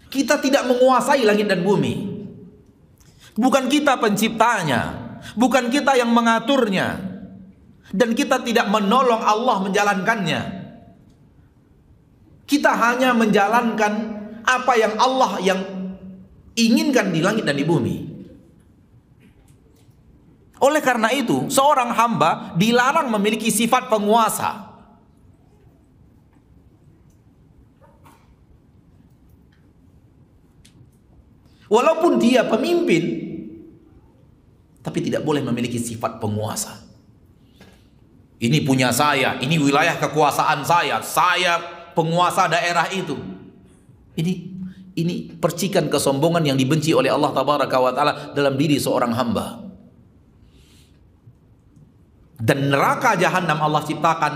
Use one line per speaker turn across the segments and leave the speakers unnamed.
Kita tidak menguasai langit dan bumi. Bukan kita penciptanya, bukan kita yang mengaturnya, dan kita tidak menolong Allah menjalankannya. Kita hanya menjalankan apa yang Allah yang inginkan di langit dan di bumi. Oleh karena itu, seorang hamba dilarang memiliki sifat penguasa. Walaupun dia pemimpin, tapi tidak boleh memiliki sifat penguasa. Ini punya saya, ini wilayah kekuasaan saya penguasa daerah itu. Ini percikan kesombongan yang dibenci oleh Allah Tabaraka wa Ta'ala dalam diri seorang hamba. Dan neraka jahanam Allah ciptakan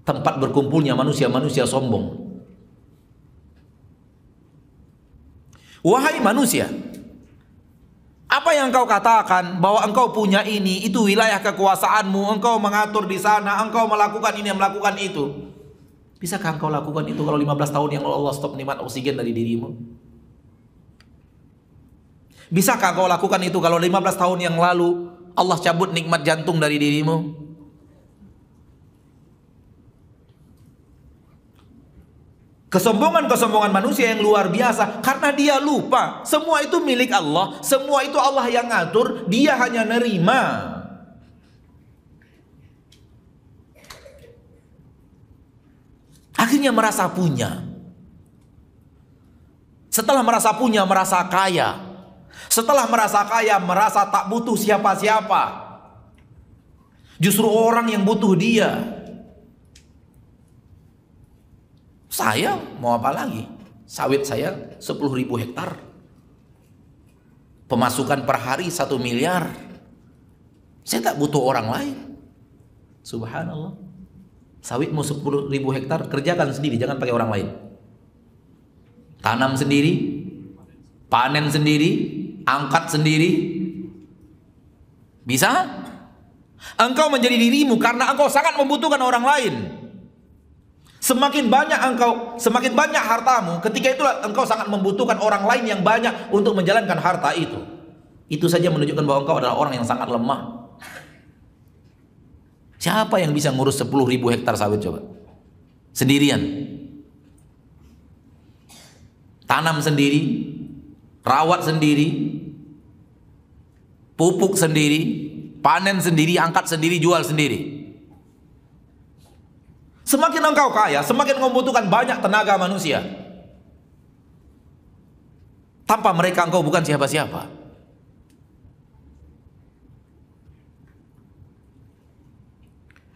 tempat berkumpulnya manusia-manusia sombong. Wahai manusia, apa yang engkau katakan bahwa engkau punya ini, itu wilayah kekuasaanmu, engkau mengatur di sana, engkau melakukan ini, melakukan itu. Bisakah engkau lakukan itu kalau 15 tahun yang lalu Allah stop nikmat oksigen dari dirimu? Bisakah engkau lakukan itu kalau 15 tahun yang lalu Allah cabut nikmat jantung dari dirimu? Kesombongan-kesombongan manusia yang luar biasa karena dia lupa semua itu milik Allah, semua itu Allah yang ngatur, dia hanya nerima. Akhirnya merasa punya. Setelah merasa punya, merasa kaya. Setelah merasa kaya, merasa tak butuh siapa-siapa. Justru orang yang butuh dia. Saya mau apa lagi? Sawit saya 10.000 hektar. Pemasukan per hari 1 miliar. Saya tak butuh orang lain. Subhanallah. Sawitmu 10.000 hektar, kerjakan sendiri, jangan pakai orang lain. Tanam sendiri, panen sendiri, angkat sendiri. Bisa? Engkau menjadi dirimu karena engkau sangat membutuhkan orang lain. Semakin banyak hartamu, ketika itulah engkau sangat membutuhkan orang lain yang banyak untuk menjalankan harta itu. Itu saja menunjukkan bahwa engkau adalah orang yang sangat lemah. Siapa yang bisa ngurus 10.000 hektar sawit coba? Sendirian. Tanam sendiri, rawat sendiri, pupuk sendiri, panen sendiri, angkat sendiri, jual sendiri. Semakin engkau kaya, semakin membutuhkan banyak tenaga manusia. Tanpa mereka engkau bukan siapa-siapa.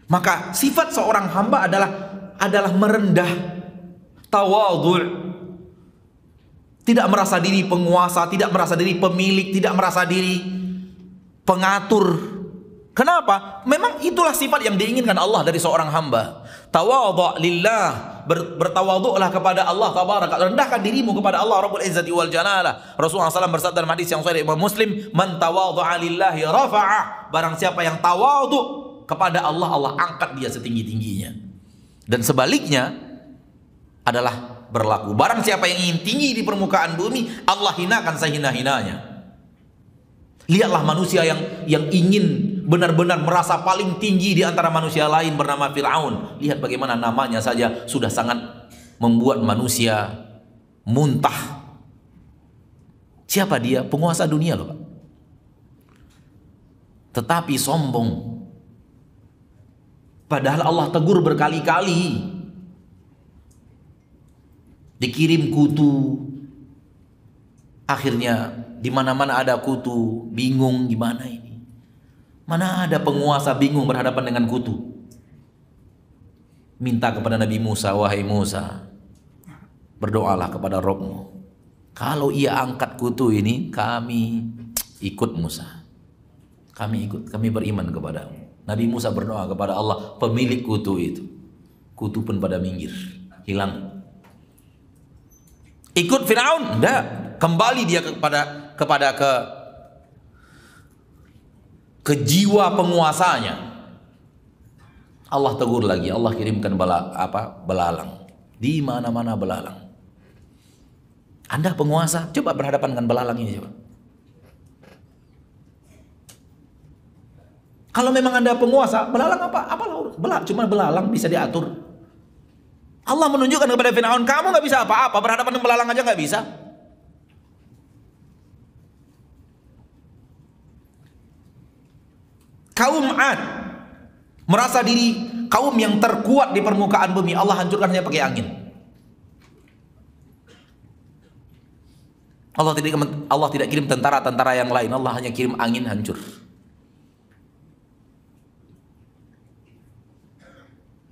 Maka sifat seorang hamba adalah merendah, tawadhu'. Tidak merasa diri penguasa, tidak merasa diri pemilik, tidak merasa diri pengatur. Kenapa? Memang itulah sifat yang diinginkan Allah dari seorang hamba. Tawadhu' lillah, bertawadhu'lah kepada Allah tabaraka, rendahkan dirimu kepada Allah Rabbul Izzati wal Jalalah. Rasulullah SAW bersabda dalam hadis yang sahih Imam Muslim, man tawadhu'a lillahi rafa'ah. Barang siapa yang tawadhu' kepada Allah, Allah angkat dia setinggi-tingginya. Dan sebaliknya adalah berlaku. Barang siapa yang ingin tinggi di permukaan bumi, Allah hinakan sehina-hinanya. Lihatlah manusia yang ingin benar-benar merasa paling tinggi di antara manusia lain bernama Fir'aun. Lihat bagaimana namanya saja sudah sangat membuat manusia muntah. Siapa dia? Penguasa dunia loh Pak. Tetapi sombong. Padahal Allah tegur berkali-kali. Dikirim kutu. Akhirnya di mana-mana ada kutu, bingung gimana ini. Mana ada penguasa bingung berhadapan dengan kutu. Minta kepada Nabi Musa, wahai Musa, berdoalah kepada Rabbmu. Kalau ia angkat kutu ini, kami ikut Musa. Kami ikut, kami beriman kepadamu. Nabi Musa berdoa kepada Allah, pemilik kutu itu. Kutu pun pada minggir, hilang. Ikut Fir'aun? Enggak. Kembali dia ke jiwa penguasanya. Allah tegur lagi, Allah kirimkan belalang. Di mana-mana belalang. Anda penguasa, coba berhadapan dengan belalang ini coba. Kalau memang Anda penguasa, belalang apa? Cuma belalang bisa diatur. Allah menunjukkan kepada Fir'aun, kamu nggak bisa apa-apa, berhadapan dengan belalang aja nggak bisa. Kaum Ad merasa diri kaum yang terkuat di permukaan bumi, Allah hancurkan hanya pakai angin. Allah tidak kirim tentara-tentara yang lain, Allah hanya kirim angin hancur.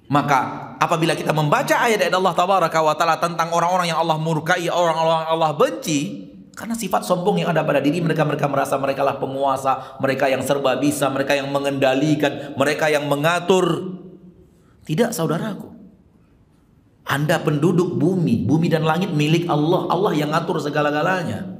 Maka apabila kita membaca ayat-ayat Allah Tabaraka wa Ta'ala tentang orang-orang yang Allah murkai, orang-orang yang Allah benci, karena sifat sombong yang ada pada diri mereka, mereka merasa mereka lah penguasa, mereka yang serba bisa, mereka yang mengendalikan, mereka yang mengatur. Tidak, saudaraku. Anda penduduk bumi, bumi dan langit milik Allah, Allah yang ngatur segala-galanya.